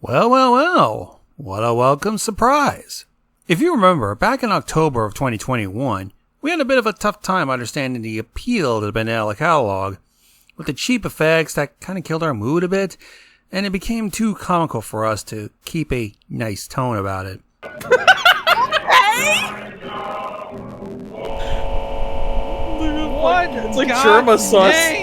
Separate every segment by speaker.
Speaker 1: Well, well, well, what a welcome surprise. If you remember, back in October of 2021, we had a bit of a tough time understanding the appeal to the Mandela catalog, with the cheap effects that kind of killed our mood a bit, and it became too comical for us to keep a nice tone about it.
Speaker 2: What?
Speaker 3: It's like Germa sauce.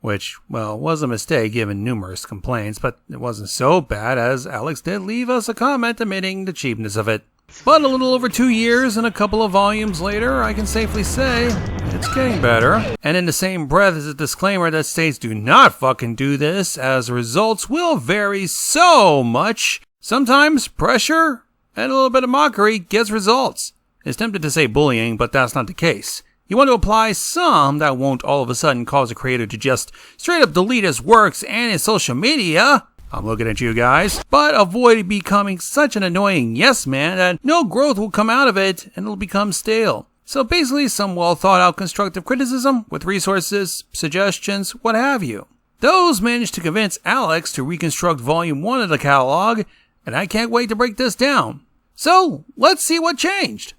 Speaker 1: Which, well, was a mistake given numerous complaints, but it wasn't so bad as Alex did leave us a comment admitting the cheapness of it. But a little over 2 years and a couple of volumes later, I can safely say it's getting better. And in the same breath is a disclaimer that states do not fucking do this, as results will vary so much. Sometimes pressure and a little bit of mockery gets results. It's tempted to say bullying, but that's not the case. You want to apply some that won't all of a sudden cause a creator to just straight up delete his works and his social media. I'm looking at you guys. But avoid becoming such an annoying yes man that no growth will come out of it and it'll become stale. So basically some well thought out constructive criticism with resources, suggestions, what have you. Those managed to convince Alex to reconstruct volume 1 of the catalog, and I can't wait to break this down. So let's see what changed.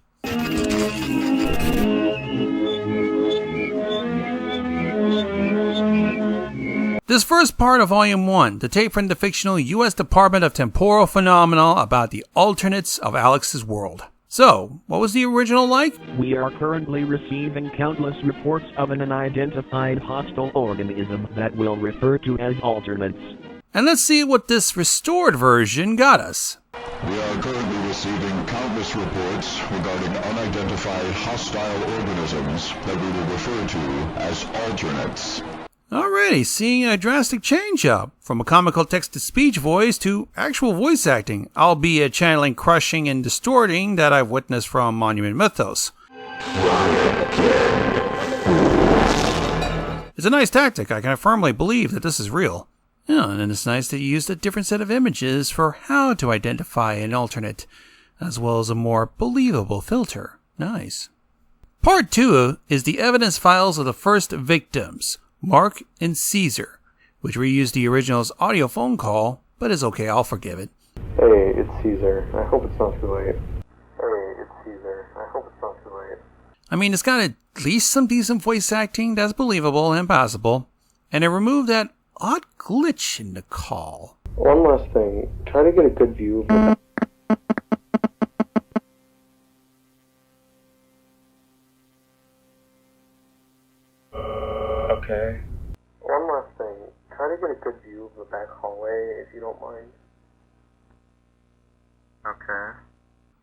Speaker 1: This first part of Volume 1, the tape from the fictional U.S. Department of Temporal Phenomena about the alternates of Alex's world. So, what was the original like?
Speaker 4: We are currently receiving countless reports of an unidentified hostile organism that we'll refer to as alternates.
Speaker 1: And let's see what this restored version got us.
Speaker 5: We are currently receiving countless reports regarding unidentified hostile organisms that we will refer to as alternates.
Speaker 1: Alrighty, seeing a drastic change up from a comical text-to-speech voice to actual voice acting, albeit channeling crushing and distorting that I've witnessed from Monument Mythos. It's a nice tactic. I can firmly believe that this is real. Yeah, and it's nice that you used a different set of images for how to identify an alternate, as well as a more believable filter. Nice. Part 2 is the evidence files of the first victims, Mark and Caesar, which reused the original's audio phone call, but it's okay, I'll forgive it.
Speaker 6: Hey, it's Caesar. I hope it's not too late. Hey, it's Caesar. I hope it's not too late.
Speaker 1: I mean, it's got at least some decent voice acting that's believable and passable, and it removed that odd glitch in the call.
Speaker 6: One last thing. Try to get a good view of the... Okay. One last thing. Try to get a good view of the back hallway, if you don't mind. Okay.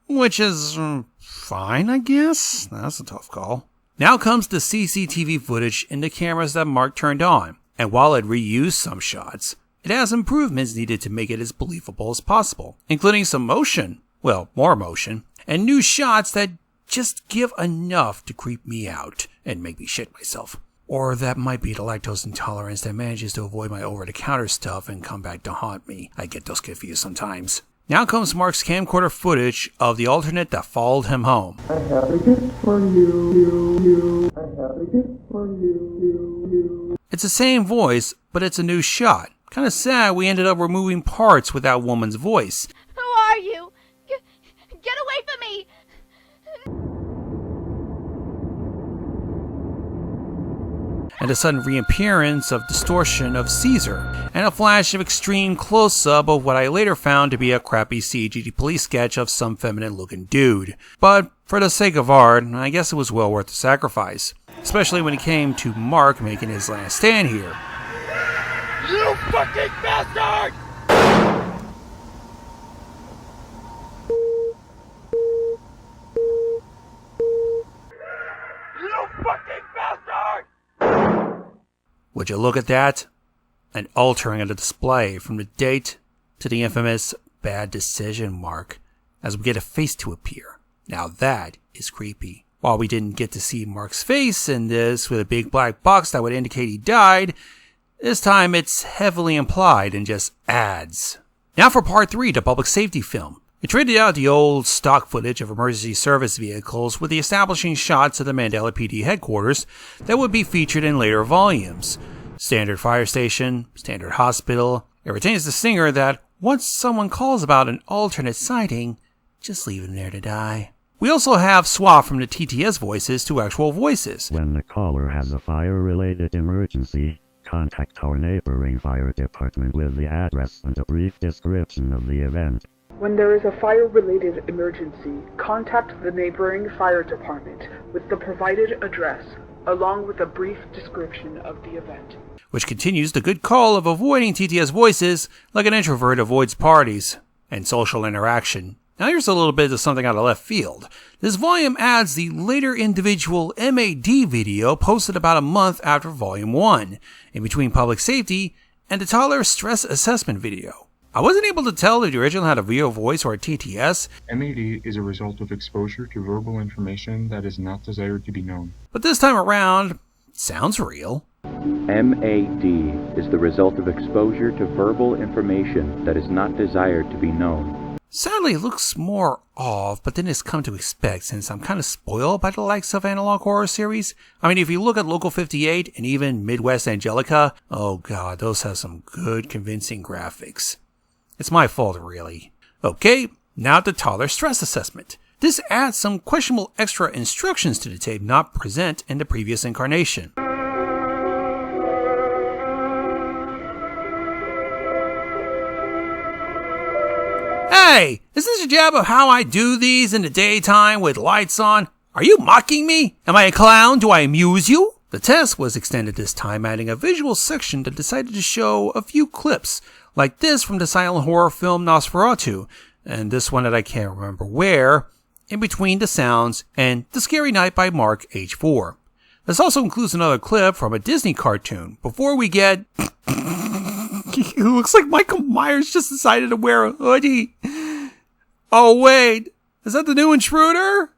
Speaker 1: Which is fine, I guess. That's a tough call. Now comes the CCTV footage in the cameras that Mark turned on. And while it reused some shots, it has improvements needed to make it as believable as possible, including some motion, well, more motion, and new shots that just give enough to creep me out and make me shit myself. Or that might be the lactose intolerance that manages to avoid my over-the-counter stuff and come back to haunt me. I get those confused sometimes. Now comes Mark's camcorder footage of the alternate that followed him home.
Speaker 6: I have a gift for you. I have a gift for you.
Speaker 1: It's the same voice, but it's a new shot. Kinda sad we ended up removing parts with that woman's voice.
Speaker 7: Who are you? Get away from me!
Speaker 1: And a sudden reappearance of distortion of Caesar, and a flash of extreme close-up of what I later found to be a crappy CG police sketch of some feminine-looking dude. But for the sake of art, I guess it was well worth the sacrifice, especially when it came to Mark making his last stand here.
Speaker 2: You fucking bastard! You fucking bastard!
Speaker 1: Would you look at that? An altering of the display from the date to the infamous bad decision mark, as we get a face to appear. Now that is creepy. While we didn't get to see Mark's face in this with a big black box that would indicate he died, this time it's heavily implied and just adds. Now for part 3, the public safety film. It traded out the old stock footage of emergency service vehicles with the establishing shots of the Mandela PD headquarters that would be featured in later volumes. Standard fire station, standard hospital, It retains the stinger that once someone calls about an alternate sighting, just leave him there to die. We also have swap from the TTS voices to actual voices.
Speaker 8: When the caller has a fire-related emergency, contact our neighboring fire department with the address and a brief description of the event.
Speaker 9: When there is a fire-related emergency, contact the neighboring fire department with the provided address, along with a brief description of the event.
Speaker 1: Which continues the good call of avoiding TTS voices like an introvert avoids parties and social interaction. Now here's a little bit of something out of left field. This volume adds the later individual MAD video posted about a month after Volume 1, in between public safety and the toddler stress assessment video. I wasn't able to tell if the original had a VO voice or a TTS.
Speaker 10: MAD is a result of exposure to verbal information that is not desired to be known.
Speaker 1: But this time around, it sounds real.
Speaker 11: MAD is the result of exposure to verbal information that is not desired to be known.
Speaker 1: Sadly, it looks more off, but then it's come to expect since I'm kind of spoiled by the likes of analog horror series. I mean, if you look at Local 58 and even Midwest Angelica, oh god, those have some good convincing graphics. It's my fault, really. Okay, now the toddler stress assessment. This adds some questionable extra instructions to the tape not present in the previous incarnation. Hey, is this a jab of how I do these in the daytime with lights on? Are you mocking me? Am I a clown? Do I amuse you? The test was extended this time, adding a visual section that decided to show a few clips, like this from the silent horror film Nosferatu, and this one that I can't remember where, in between the sounds, and The Scary Night by Mark H4. This also includes another clip from a Disney cartoon, before we get... It looks like Michael Myers just decided to wear a hoodie. Oh wait, is that the new intruder?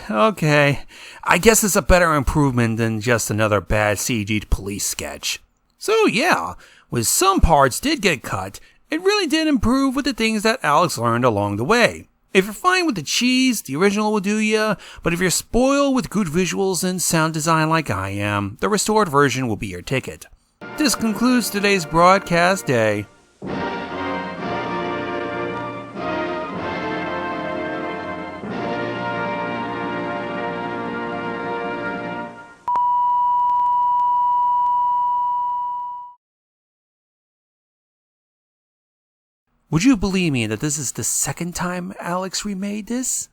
Speaker 1: Okay, I guess it's a better improvement than just another bad CG'd police sketch. So yeah, with some parts did get cut, it really did improve with the things that Alex learned along the way. If you're fine with the cheese, the original will do ya, but if you're spoiled with good visuals and sound design like I am, the restored version will be your ticket. This concludes today's broadcast day. Would you believe me that this is the second time Alex remade this?